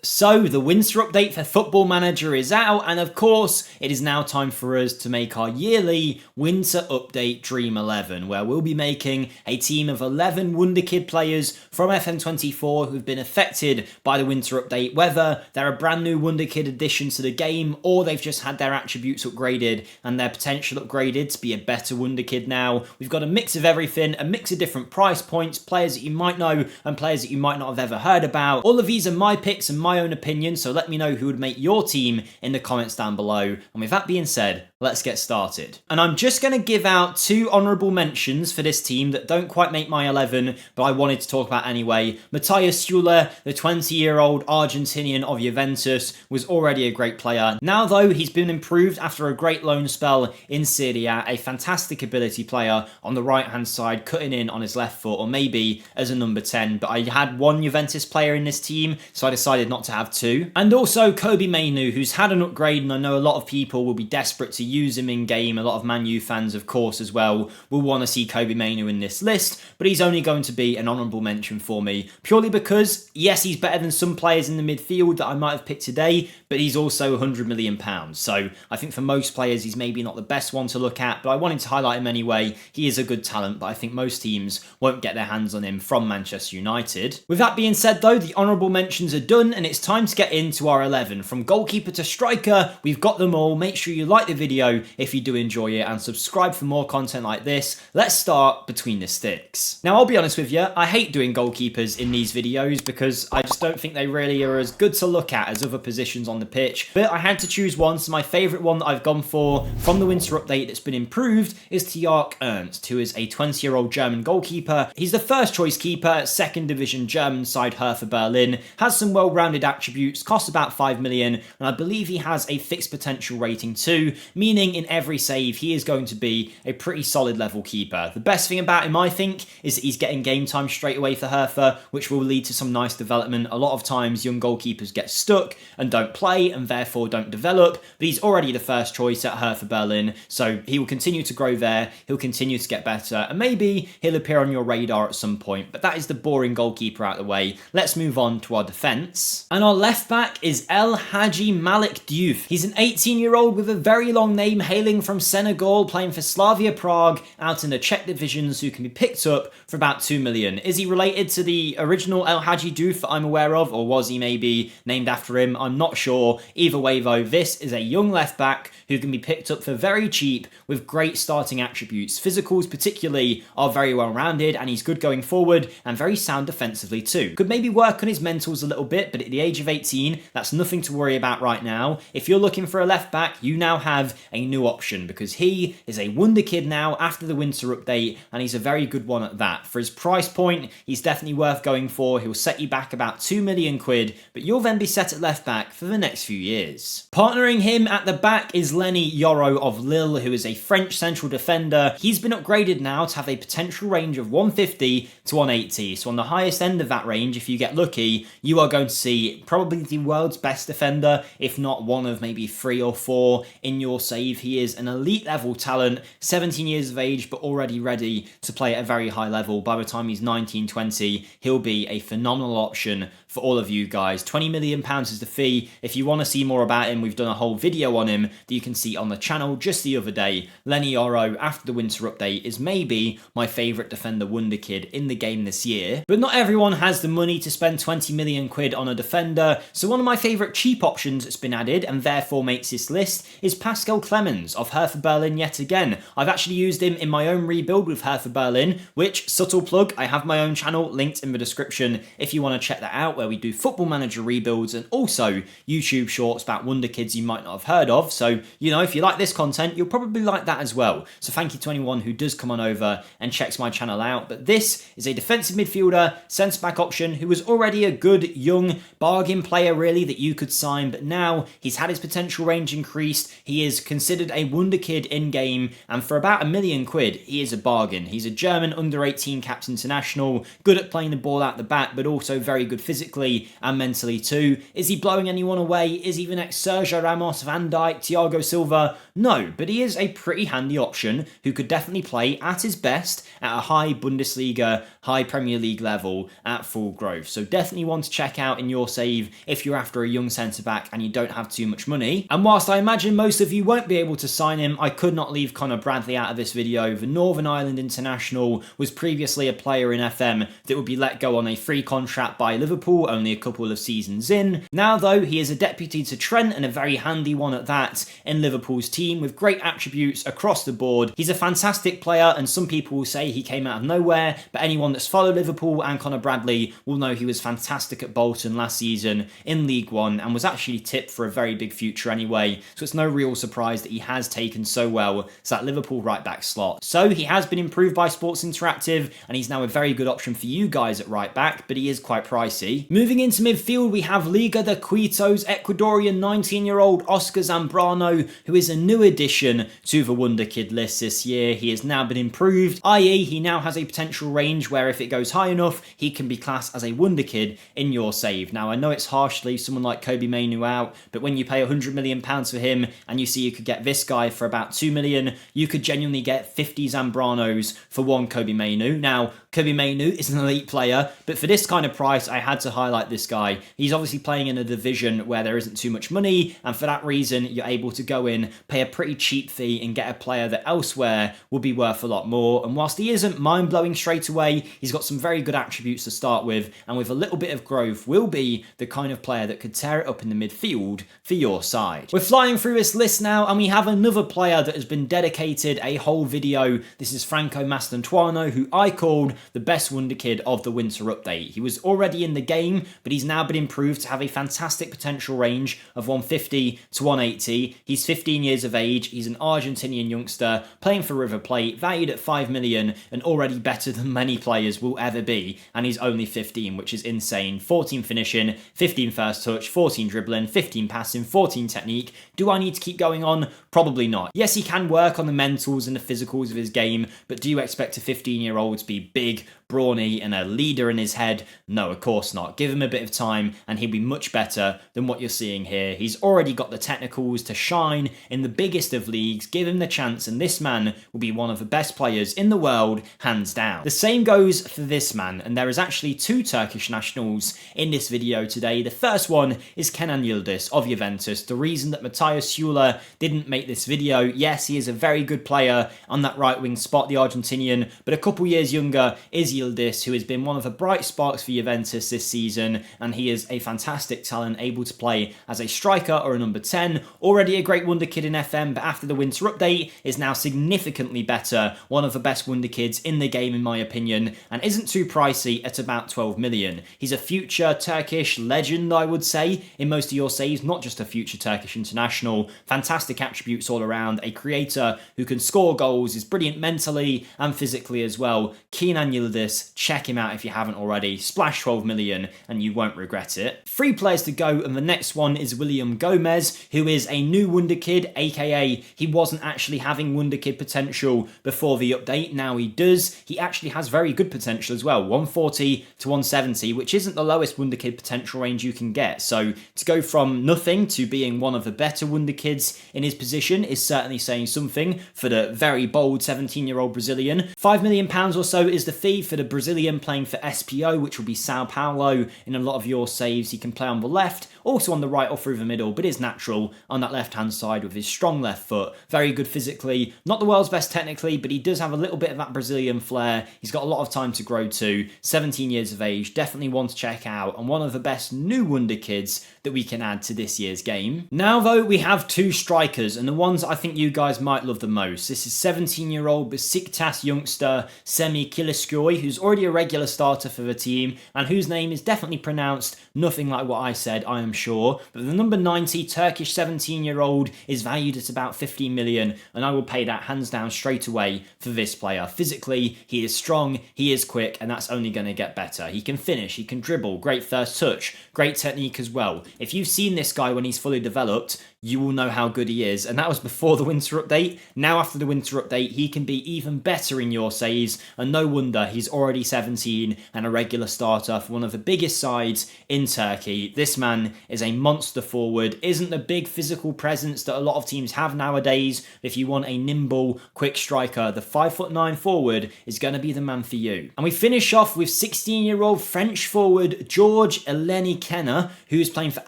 So, the winter update for Football Manager is out, and of course, it is now time for us to make our yearly winter update Dream 11, where we'll be making a team of 11 Wonderkid players from FM24 who've been affected by the winter update, whether they're a brand new Wonderkid addition to the game, or they've just had their attributes upgraded and their potential upgraded to be a better Wonderkid now. We've got a mix of everything, a mix of different price points, players that you might know and players that you might not have ever heard about. All of these are my picks and my own opinion, so let me know who would make your team in the comments down below. And with that being said, let's get started. And I'm just going to give out 2 honourable mentions for this team that don't quite make my 11, but I wanted to talk about anyway. Matthias Süle, the 20-year-old Argentinian of Juventus, was already a great player. Now though, he's been improved after a great loan spell in Serie A, a fantastic ability player on the right-hand side, cutting in on his left foot, or maybe as a number 10, but I had 1 Juventus player in this team, so I decided not to have 2. And also Kobbie Mainoo, who's had an upgrade, and I know a lot of people will be desperate to use him in game. A lot of Man U fans, of course, as well, will want to see Kobbie Mainoo in this list, but he's only going to be an honourable mention for me, purely because, yes, he's better than some players in the midfield that I might have picked today, but he's also £100 million. So I think for most players, he's maybe not the best one to look at, but I wanted to highlight him anyway. He is a good talent, but I think most teams won't get their hands on him from Manchester United. With that being said, though, the honourable mentions are done, and it's time to get into our 11. From goalkeeper to striker, we've got them all. Make sure you like the video if you do enjoy it and subscribe for more content like this. Let's start between the sticks. Now, I'll be honest with you, I hate doing goalkeepers in these videos because I just don't think they really are as good to look at as other positions on the pitch, but I had to choose one, so my favourite one that I've gone for from the winter update that's been improved is Tjark Ernst, who is a 20-year-old German goalkeeper. He's the first choice keeper at 2nd Division German side Hertha Berlin, has some well-rounded attributes, costs about 5 million, and I believe he has a fixed potential rating too, meaning in every save he is going to be a pretty solid level keeper. The best thing about him, I think, is that he's getting game time straight away for Hertha, which will lead to some nice development. A lot of times young goalkeepers get stuck and don't play and therefore don't develop, but he's already the first choice at Hertha Berlin, so he will continue to grow there, he'll continue to get better, and maybe he'll appear on your radar at some point, but that is the boring goalkeeper out of the way. Let's move on to our defence. And our left back is El Hadji Malik Diouf. He's an 18-year-old with a very long name, hailing from Senegal, playing for Slavia Prague out in the Czech divisions, who can be picked up for about 2 million. Is he related to the original El Hadji Diouf that I'm aware of, or was he maybe named after him? I'm not sure. Either way though, this is a young left back who can be picked up for very cheap with great starting attributes. Physicals particularly are very well rounded, and he's good going forward and very sound defensively too. Could maybe work on his mentals a little bit, but at the age of 18, that's nothing to worry about right now. If you're looking for a left back, you now have a new option because he is a Wonderkid now after the winter update, and he's a very good one at that. For his price point, he's definitely worth going for. He'll set you back about 2 million quid, but you'll then be set at left back for the next few years. Partnering him at the back is Lenny Yoro of Lille, who is a French central defender. He's been upgraded now to have a potential range of 150 to 180. So on the highest end of that range, if you get lucky, you are going to see probably the world's best defender, if not one of maybe 3 or 4 in your save. He is an elite level talent, 17 years of age, but already ready to play at a very high level. By the time he's 19, 20, he'll be a phenomenal option for all of you guys. £20 million is the fee. If you want to see more about him, we've done a whole video on him that you can see on the channel just the other day. Lenny Yoro, after the winter update, is maybe my favourite defender Wonderkid in the game this year. But not everyone has the money to spend 20 million quid on a defender, so one of my favourite cheap options that's been added and therefore makes this list is Pascal Clemens of Hertha Berlin yet again. I've actually used him in my own rebuild with Hertha Berlin, which, subtle plug, I have my own channel linked in the description if you want to check that out, where we do Football Manager rebuilds and also YouTube shorts about Wonderkids you might not have heard of. So, you know, if you like this content, you'll probably like that as well. So thank you to anyone who does come on over and checks my channel out. But this is a defensive midfielder, centre-back option, who was already a good, young, bargain player really that you could sign, but now he's had his potential range increased. He is considered a Wonderkid in-game, and for about £1 million, he is a bargain. He's a German under-18 capped international, good at playing the ball out the back, but also very good physically and mentally too. Is he blowing anyone away? Is he the next Sergio Ramos, Van Dijk, Thiago Silva? No, but he is a pretty handy option who could definitely play at his best at a high Bundesliga, high Premier League level at full growth. So definitely one to check out in your save if you're after a young centre-back and you don't have too much money. And whilst I imagine most of you won't be able to sign him, I could not leave Conor Bradley out of this video. The Northern Ireland international was previously a player in FM that would be let go on a free contract by Liverpool only a couple of seasons in. Now though, he is a deputy to Trent and a very handy one at that in Liverpool's team with great attributes across the board. He's a fantastic player and some people will say he came out of nowhere, but anyone that's followed Liverpool and Conor Bradley will know he was fantastic at Bolton last season in League One and was actually tipped for a very big future anyway, so it's no real surprise that he has taken so well to that Liverpool right back slot. So he has been improved by Sports Interactive and he's now a very good option for you guys at right back, but he is quite pricey. Moving into midfield, we have Liga de Quito's Ecuadorian 19-year-old Oscar Zambrano, who is a new addition to the Wonderkid list this year. He has now been improved, i.e. he now has a potential range where if it goes high enough, he can be classed as a Wonderkid in your save. Now I know it's harsh to leave someone like Kobbie Mainoo out, but when you pay £100 million for him and you see you could get this guy for about $2 million, you could genuinely get 50 Zambranos for one Kobbie Mainoo. Now, Kobbie Mainoo is an elite player, but for this kind of price, I had to highlight this guy. He's obviously playing in a division where there isn't too much money, and for that reason, you're able to go in, pay a pretty cheap fee, and get a player that elsewhere will be worth a lot more. And whilst he isn't mind-blowing straight away, he's got some very good attributes to start with, and with a little bit of growth, will be the kind of player that could tear it up in the midfield for your side. We're flying through this list now, and we have another player that has been dedicated a whole video. This is Franco Mastantuono, who I called the best Wonderkid of the winter update. He was already in the game, but he's now been improved to have a fantastic potential range of 150 to 180. He's 15 years of age, he's an Argentinian youngster, playing for River Plate, valued at 5 million, and already better than many players will ever be, and he's only 15, which is insane. 14 finishing, 15 first touch, 14 dribbling, 15 passing, 14 technique. Do I need to keep going on? Probably not. Yes, he can work on the mentals and the physicals of his game, but do you expect a 15-year-old to be big, brawny, and a leader in his head? No, of course not. Give him a bit of time and he'll be much better than what you're seeing here. He's already got the technicals to shine in the biggest of leagues. Give him the chance and this man will be one of the best players in the world, hands down. The same goes for this man, and there is actually two Turkish nationals in this video today. The first one is Kenan Yildiz of Juventus. The reason that Matthias Süle didn't make this video, yes, he is a very good player on that right wing spot, the Argentinian, but a couple years younger is Yildiz, who has been one of the bright sparks for Juventus this season, and he is a fantastic talent, able to play as a striker or a number 10. Already a great Wonderkid in FM, but after the winter update is now significantly better. One of the best Wonderkids in the game in my opinion, and isn't too pricey at about 12 million. He's a future Turkish legend, I would say, in most of your saves, not just a future Turkish international. Fantastic attributes all around, a creator who can score goals, is brilliant mentally and physically as well. Kenan Yildiz, check him out if you haven't already. Splash 12 million and you won't regret it. 3 players to go, and the next one is William Gomez, who is a new Wonderkid, aka he wasn't actually having Wonderkid potential before the update. Now he does. He actually has very good potential as well, 140 to 170, which isn't the lowest Wonderkid potential range you can get. So to go from nothing to being one of the better Wonderkids in his position is certainly saying something for the very bold 17-year-old Brazilian. £5 million or so is the fee for the Brazilian playing for SPO, which will be Sao Paulo. In a lot of your saves, he can play on the left, also on the right or through the middle, but is natural on that left-hand side with his strong left foot. Very good physically, not the world's best technically, but he does have a little bit of that Brazilian flair. He's got a lot of time to grow too. 17 years of age, definitely one to check out, and one of the best new Wonderkids that we can add to this year's game. Now though, we have 2 strikers, and the ones I think you guys might love the most. This is 17-year-old Besiktas youngster Semih Kılıçkıran, who's already a regular starter for the team, and whose name is definitely pronounced nothing like what I said, I am sure. But the number 90 Turkish 17-year-old is valued at about 15 million, and I will pay that hands down straight away for this player. Physically, he is strong, he is quick, and that's only going to get better. He can finish, he can dribble, great first touch, great technique as well. If you've seen this guy when he's fully developed, you will know how good he is. And that was before the winter update. Now after the winter update, he can be even better in your saves, and no wonder he's already 17 and a regular starter for one of the biggest sides in Turkey. This man is a monster forward, isn't the big physical presence that a lot of teams have nowadays. If you want a nimble, quick striker, the 5'9" forward is going to be the man for you. And we finish off with 16-year-old French forward George Eleni Kenner, who's playing for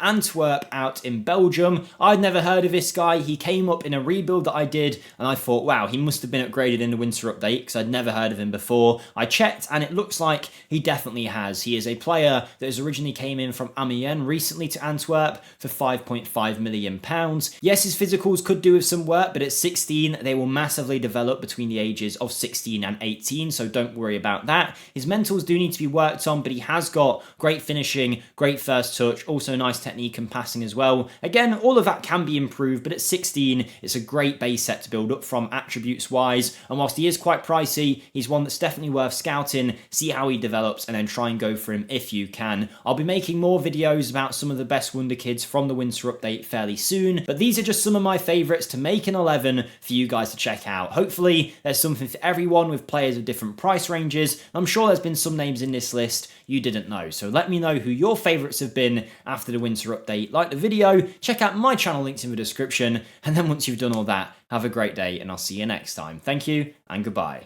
Antwerp out in Belgium. I'd never heard of this guy. He came up in a rebuild that I did, and I thought, wow, he must have been upgraded in the winter update because I'd never heard of him before. I checked, and it looks like he definitely has. He is a player that has originally came in from Amiens recently to Antwerp for £5.5 million. Yes, his physicals could do with some work, but at 16, they will massively develop between the ages of 16 and 18, so don't worry about that. His mentals do need to be worked on, but he has got great finishing, great first touch, also nice technique and passing as well. Again, all of that can be improved, but at 16, it's a great base set to build up from attributes wise, and whilst he is quite pricey, he's one that's definitely worth scouting, see how he develops, and then try and go for him if you can. I'll be making more videos about some of the best Wonderkids from the winter update fairly soon, but these are just some of my favourites to make an 11 for you guys to check out. Hopefully, there's something for everyone with players of different price ranges. I'm sure there's been some names in this list you didn't know, so let me know who your favourites have been after the winter update. Like the video, check out my channel linked in the description, and then once you've done all that, have a great day, and I'll see you next time. Thank you, and goodbye.